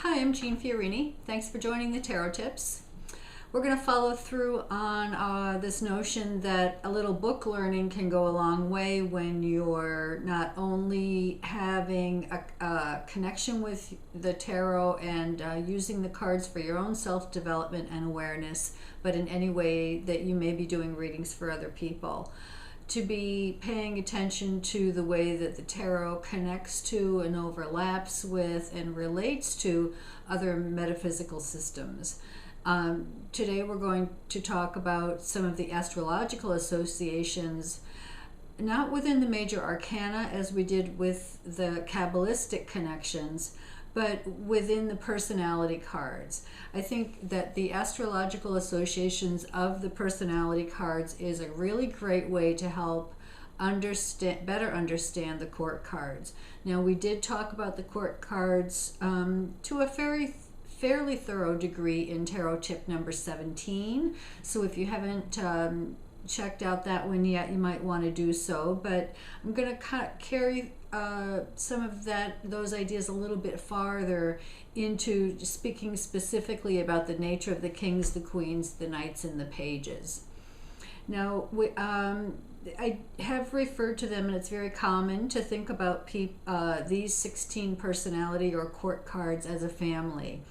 Hi, I'm Jeanne Fiorini. Thanks for joining the Tarot Tips. We're going to follow through on this notion that a little book learning can go a long way when you're not only having a connection with the tarot and using the cards for your own self-development and awareness, but in any way that you may be doing readings for other people. To be paying attention to the way that the tarot connects to and overlaps with and relates to other metaphysical systems. Today we're going to talk about some of the astrological associations, not within the major arcana as we did with the Kabbalistic connections, but within the personality cards. I think that the astrological associations of the personality cards is a really great way to help better understand the court cards. Now, we did talk about the court cards to a fairly thorough degree in Tarot Tip number 17. So if you haven't checked out that one yet, you might want to do so. But I'm going to carry some of those ideas a little bit farther into speaking specifically about the nature of the kings, the queens, the knights, and the pages. Now, I have referred to them, and it's very common to think about these 16 personality or court cards as a family,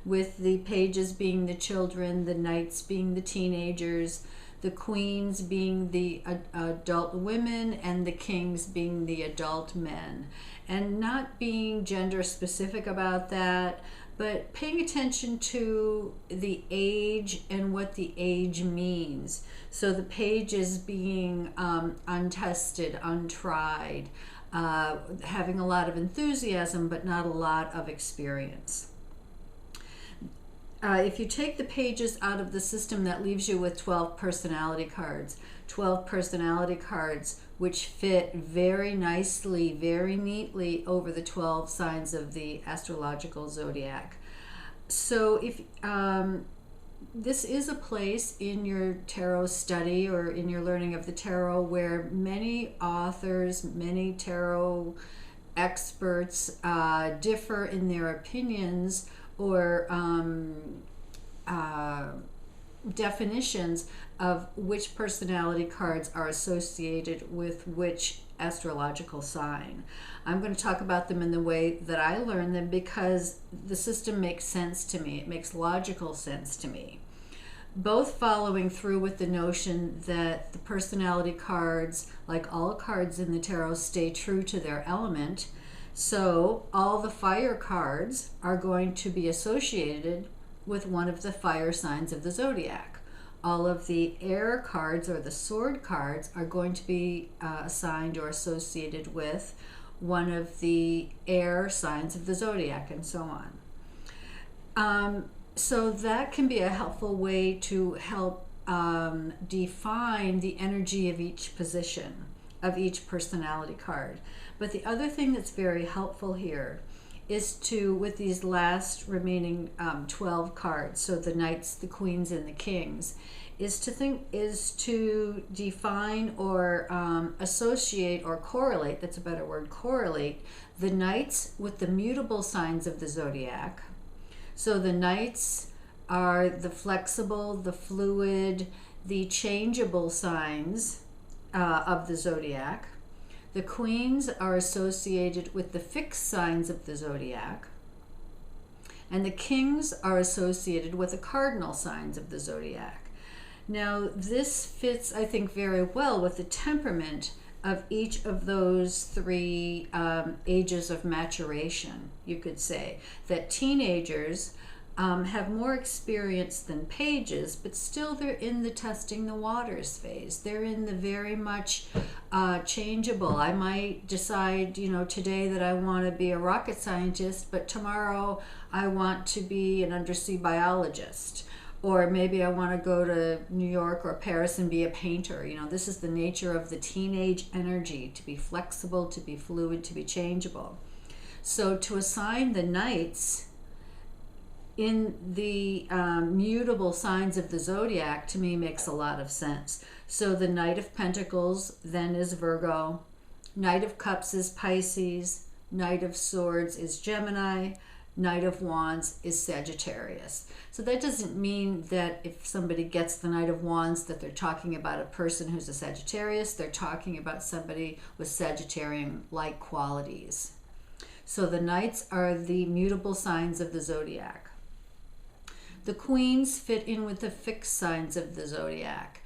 with the pages being the children, the knights being the teenagers, the queens being the adult women, and the kings being the adult men. And not being gender specific about that, but paying attention to the age and what the age means. So the pages being untested, untried, having a lot of enthusiasm, but not a lot of experience. If you take the pages out of the system, that leaves you with 12 personality cards. 12 personality cards which fit very nicely, very neatly over the 12 signs of the astrological zodiac. So if this is a place in your tarot study or in your learning of the tarot where many authors, many tarot experts differ in their opinions or definitions of which personality cards are associated with which astrological sign. I'm going to talk about them in the way that I learned them because the system makes sense to me. It makes logical sense to me. Both following through with the notion that the personality cards, like all cards in the tarot, stay true to their element. So all the fire cards are going to be associated with one of the fire signs of the zodiac. All of the air cards or the sword cards are going to be assigned or associated with one of the air signs of the zodiac, and so on. So that can be a helpful way to help define the energy of each position, of each personality card. But the other thing that's very helpful here is to, with these last remaining 12 cards, so the knights, the queens, and the kings, is to define or associate or correlate, that's a better word, correlate the knights with the mutable signs of the zodiac. So the knights are the flexible, the fluid, the changeable signs of the zodiac. The queens are associated with the fixed signs of the zodiac, and the kings are associated with the cardinal signs of the zodiac. Now, this fits, I think, very well with the temperament of each of those three ages of maturation, you could say. That teenagers have more experience than pages, but still they're in the testing the waters phase. They're in the very much changeable. I might decide, today that I want to be a rocket scientist, but tomorrow I want to be an undersea biologist. Or maybe I want to go to New York or Paris and be a painter. This is the nature of the teenage energy, to be flexible, to be fluid, to be changeable. So to assign the knights in the mutable signs of the zodiac, to me, makes a lot of sense. So the Knight of Pentacles then is Virgo, Knight of Cups is Pisces, Knight of Swords is Gemini, Knight of Wands is Sagittarius. So that doesn't mean that if somebody gets the Knight of Wands that they're talking about a person who's a Sagittarius. They're talking about somebody with Sagittarian-like qualities. So the Knights are the mutable signs of the zodiac. The Queens fit in with the fixed signs of the zodiac.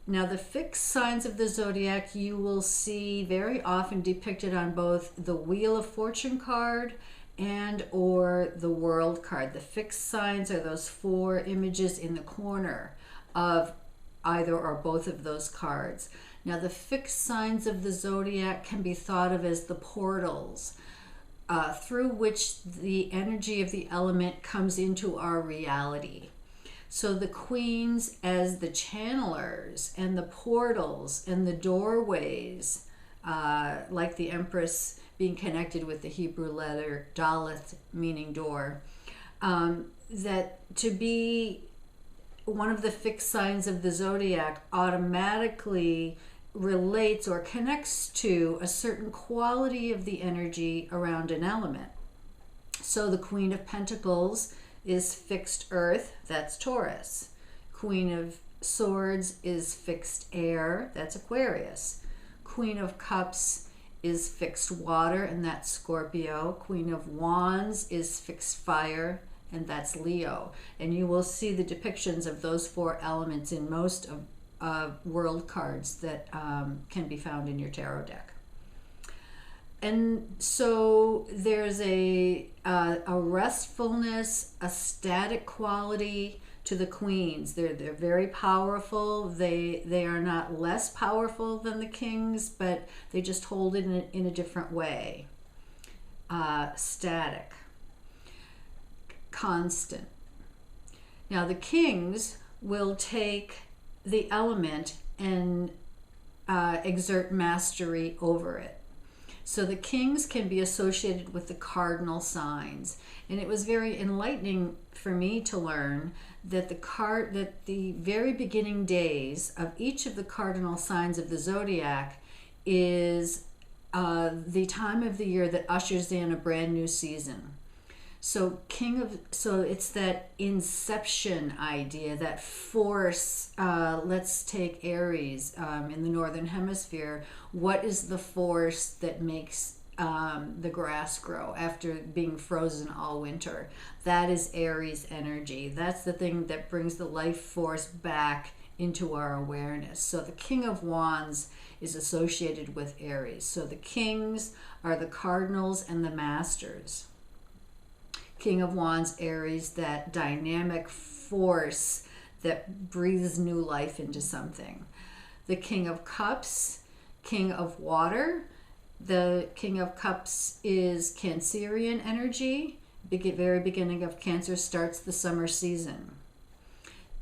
Now, the fixed signs of the zodiac you will see very often depicted on both the Wheel of Fortune card and or the World card. The fixed signs are those 4 images in the corner of either or both of those cards. Now, the fixed signs of the zodiac can be thought of as the portals through which the energy of the element comes into our reality. So the queens as the channelers and the portals and the doorways, like the Empress being connected with the Hebrew letter Daleth, meaning door, that to be one of the fixed signs of the zodiac automatically relates or connects to a certain quality of the energy around an element. So the Queen of Pentacles is fixed earth, that's Taurus. Queen of Swords is fixed air, that's Aquarius. Queen of Cups is fixed water, and that's Scorpio. Queen of Wands is fixed fire, and that's Leo. And you will see the depictions of those 4 elements in most of world cards that can be found in your tarot deck. And so there's a restfulness, a static quality to the queens. They're very powerful. They are not less powerful than the kings, but they just hold it in a different way. Static, constant. Now the kings will take the element and exert mastery over it. So the kings can be associated with the cardinal signs. And it was very enlightening for me to learn that the very beginning days of each of the cardinal signs of the zodiac is the time of the year that ushers in a brand new season. So it's that inception idea, that force. Let's take Aries in the northern hemisphere. What is the force that makes the grass grow after being frozen all winter? That is Aries energy. That's the thing that brings the life force back into our awareness. So the King of Wands is associated with Aries. So the kings are the cardinals and the masters. King of Wands, Aries, that dynamic force that breathes new life into something. The King of Cups, King of Water. The King of Cups is Cancerian energy. Very beginning of Cancer starts the summer season.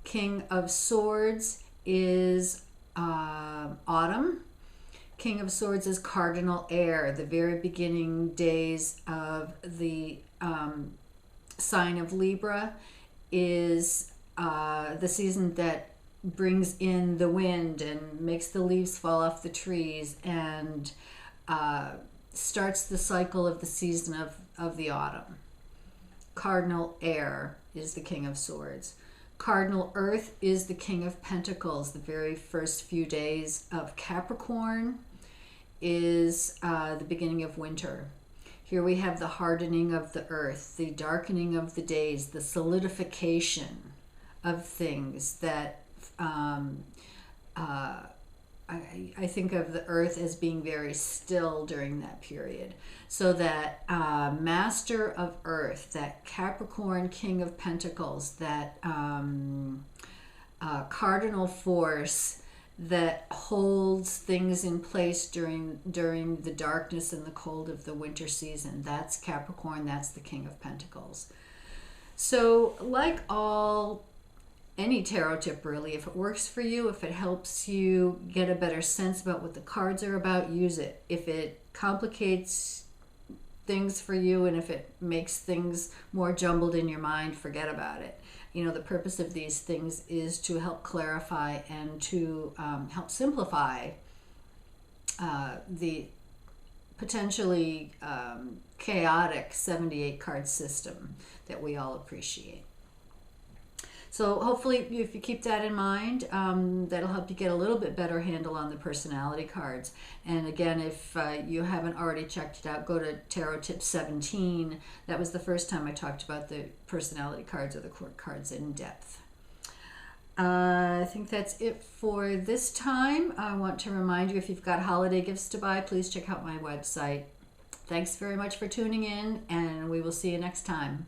King of Swords is autumn. King of Swords is cardinal air, the very beginning days of the sign of Libra is the season that brings in the wind and makes the leaves fall off the trees and starts the cycle of the season of the autumn. Cardinal air is the King of Swords. Cardinal earth is the King of Pentacles. The very first few days of Capricorn is the beginning of winter. Here we have the hardening of the earth, the darkening of the days, the solidification of things that I think of the earth as being very still during that period. So that master of earth, that Capricorn King of Pentacles, that cardinal force that holds things in place during the darkness and the cold of the winter season. That's Capricorn, that's the King of Pentacles. So like any tarot tip really, if it works for you, if it helps you get a better sense about what the cards are about, use it. If it complicates things for you and if it makes things more jumbled in your mind, forget about it. You know, the purpose of these things is to help clarify and to help simplify the potentially chaotic 78 card system that we all appreciate. So hopefully, if you keep that in mind, that'll help you get a little bit better handle on the personality cards. And again, if you haven't already checked it out, go to Tarot Tip 17. That was the first time I talked about the personality cards or the court cards in depth. I think that's it for this time. I want to remind you, if you've got holiday gifts to buy, please check out my website. Thanks very much for tuning in, and we will see you next time.